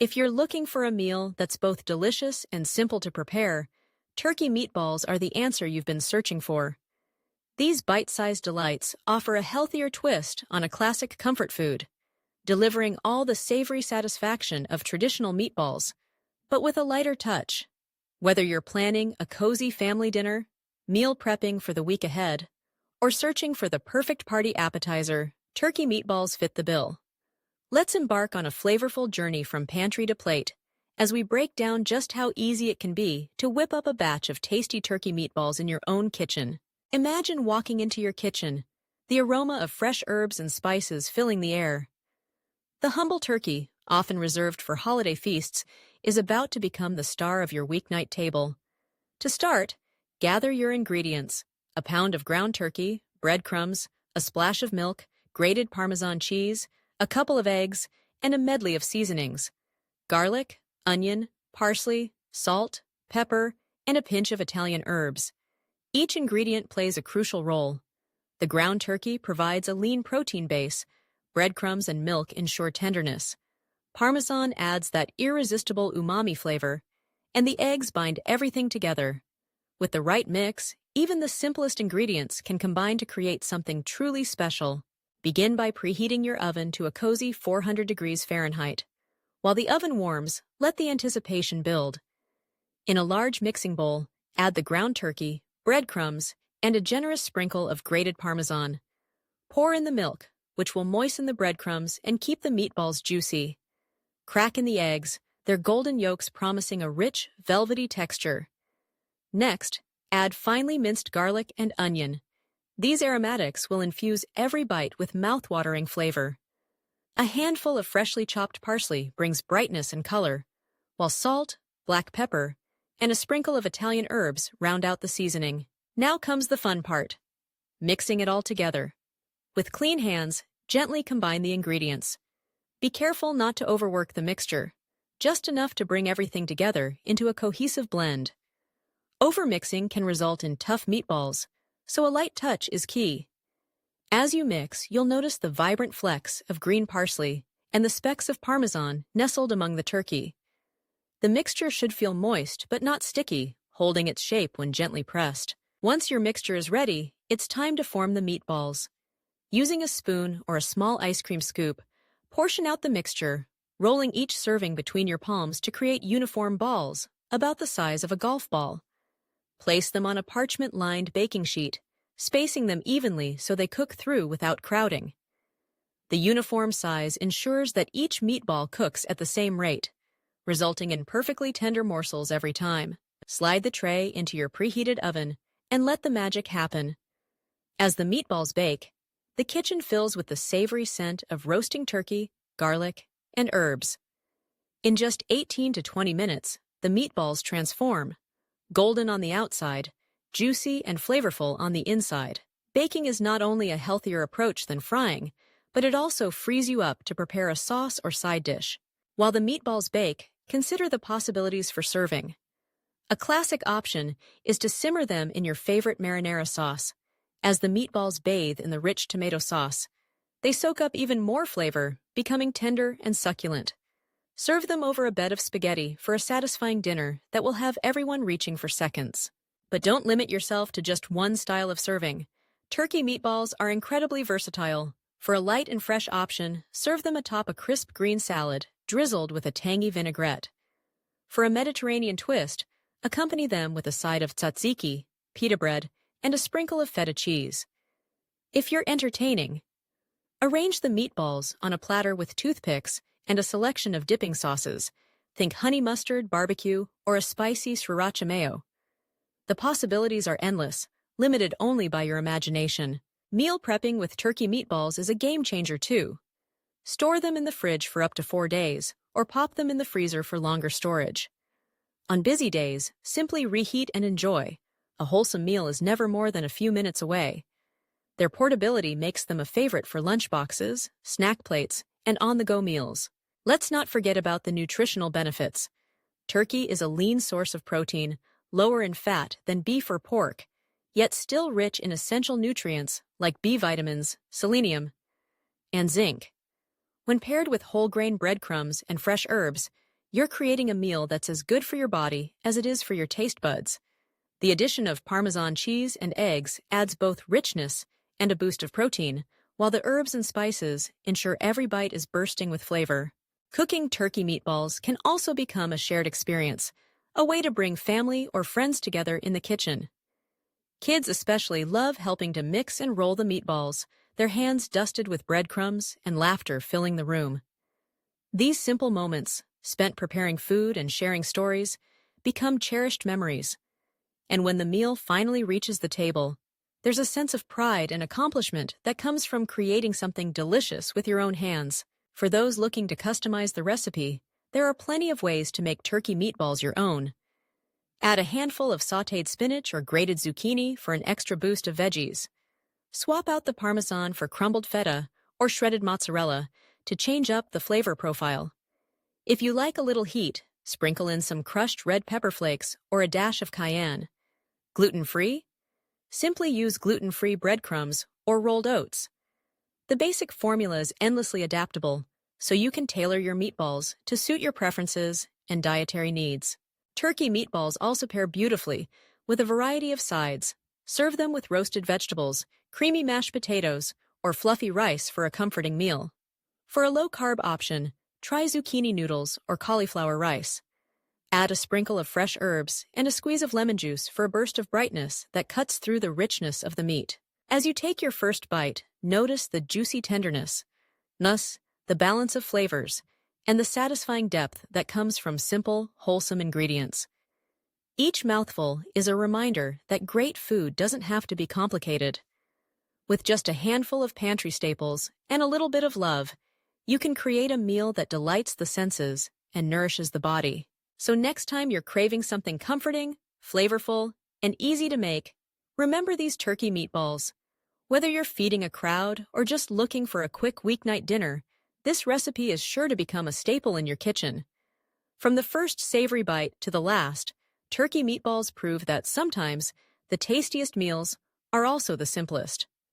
If you're looking for a meal that's both delicious and simple to prepare, turkey meatballs are the answer you've been searching for. These bite-sized delights offer a healthier twist on a classic comfort food, delivering all the savory satisfaction of traditional meatballs, but with a lighter touch. Whether you're planning a cozy family dinner, meal prepping for the week ahead, or searching for the perfect party appetizer, turkey meatballs fit the bill. Let's embark on a flavorful journey from pantry to plate as we break down just how easy it can be to whip up a batch of tasty turkey meatballs in your own kitchen. Imagine walking into your kitchen, the aroma of fresh herbs and spices filling the air. The humble turkey, often reserved for holiday feasts, is about to become the star of your weeknight table. To start, gather your ingredients: a pound of ground turkey, breadcrumbs, a splash of milk, grated Parmesan cheese, a couple of eggs, and a medley of seasonings: garlic, onion, parsley, salt, pepper, and a pinch of Italian herbs. Each ingredient plays a crucial role. The ground turkey provides a lean protein base, breadcrumbs and milk ensure tenderness, Parmesan adds that irresistible umami flavor, and the eggs bind everything together. With the right mix, even the simplest ingredients can combine to create something truly special. Begin by preheating your oven to a cozy 400 degrees Fahrenheit. While the oven warms, let the anticipation build. In a large mixing bowl, add the ground turkey, breadcrumbs, and a generous sprinkle of grated Parmesan. Pour in the milk, which will moisten the breadcrumbs and keep the meatballs juicy. Crack in the eggs, their golden yolks promising a rich, velvety texture. Next, add finely minced garlic and onion. These aromatics will infuse every bite with mouthwatering flavor. A handful of freshly chopped parsley brings brightness and color, while salt, black pepper, and a sprinkle of Italian herbs round out the seasoning. Now comes the fun part: mixing it all together. With clean hands, gently combine the ingredients. Be careful not to overwork the mixture, just enough to bring everything together into a cohesive blend. Overmixing can result in tough meatballs, so a light touch is key. As you mix, you'll notice the vibrant flecks of green parsley and the specks of Parmesan nestled among the turkey. The mixture should feel moist but not sticky, holding its shape when gently pressed. Once your mixture is ready, it's time to form the meatballs. Using a spoon or a small ice cream scoop, portion out the mixture, rolling each serving between your palms to create uniform balls, about the size of a golf ball. Place them on a parchment-lined baking sheet, spacing them evenly so they cook through without crowding. The uniform size ensures that each meatball cooks at the same rate, resulting in perfectly tender morsels every time. Slide the tray into your preheated oven and let the magic happen. As the meatballs bake, the kitchen fills with the savory scent of roasting turkey, garlic, and herbs. In just 18 to 20 minutes, the meatballs transform, golden on the outside, juicy and flavorful on the inside. Baking is not only a healthier approach than frying, but it also frees you up to prepare a sauce or side dish. While the meatballs bake, consider the possibilities for serving. A classic option is to simmer them in your favorite marinara sauce. As the meatballs bathe in the rich tomato sauce, they soak up even more flavor, becoming tender and succulent. Serve them over a bed of spaghetti for a satisfying dinner that will have everyone reaching for seconds. But don't limit yourself to just one style of serving. Turkey meatballs are incredibly versatile. For a light and fresh option, serve them atop a crisp green salad, drizzled with a tangy vinaigrette. For a Mediterranean twist, accompany them with a side of tzatziki, pita bread, and a sprinkle of feta cheese. If you're entertaining, arrange the meatballs on a platter with toothpicks and a selection of dipping sauces. Think honey mustard, barbecue, or a spicy sriracha mayo. The possibilities are endless, limited only by your imagination. Meal prepping with turkey meatballs is a game-changer too. Store them in the fridge for up to 4 days, or pop them in the freezer for longer storage. On busy days, simply reheat and enjoy. A wholesome meal is never more than a few minutes away. Their portability makes them a favorite for lunchboxes, snack plates, and on-the-go meals. Let's not forget about the nutritional benefits. Turkey is a lean source of protein, lower in fat than beef or pork, yet still rich in essential nutrients like B vitamins, selenium, and zinc. When paired with whole grain breadcrumbs and fresh herbs, you're creating a meal that's as good for your body as it is for your taste buds. The addition of Parmesan cheese and eggs adds both richness and a boost of protein, while the herbs and spices ensure every bite is bursting with flavor. Cooking turkey meatballs can also become a shared experience, a way to bring family or friends together in the kitchen. Kids especially love helping to mix and roll the meatballs, their hands dusted with breadcrumbs and laughter filling the room. These simple moments, spent preparing food and sharing stories, become cherished memories. And when the meal finally reaches the table, there's a sense of pride and accomplishment that comes from creating something delicious with your own hands. For those looking to customize the recipe, there are plenty of ways to make turkey meatballs your own. Add a handful of sautéed spinach or grated zucchini for an extra boost of veggies. Swap out the Parmesan for crumbled feta or shredded mozzarella to change up the flavor profile. If you like a little heat, sprinkle in some crushed red pepper flakes or a dash of cayenne. Gluten-free? Simply use gluten-free breadcrumbs or rolled oats. The basic formula is endlessly adaptable, so you can tailor your meatballs to suit your preferences and dietary needs. Turkey meatballs also pair beautifully with a variety of sides. Serve them with roasted vegetables, creamy mashed potatoes, or fluffy rice for a comforting meal. For a low-carb option, try zucchini noodles or cauliflower rice. Add a sprinkle of fresh herbs and a squeeze of lemon juice for a burst of brightness that cuts through the richness of the meat. As you take your first bite, notice the juicy tenderness, the balance of flavors, and the satisfying depth that comes from simple, wholesome ingredients. Each mouthful is a reminder that great food doesn't have to be complicated. With just a handful of pantry staples and a little bit of love, you can create a meal that delights the senses and nourishes the body. So next time you're craving something comforting, flavorful, and easy to make, remember these turkey meatballs. Whether you're feeding a crowd or just looking for a quick weeknight dinner, this recipe is sure to become a staple in your kitchen. From the first savory bite to the last, turkey meatballs prove that sometimes the tastiest meals are also the simplest.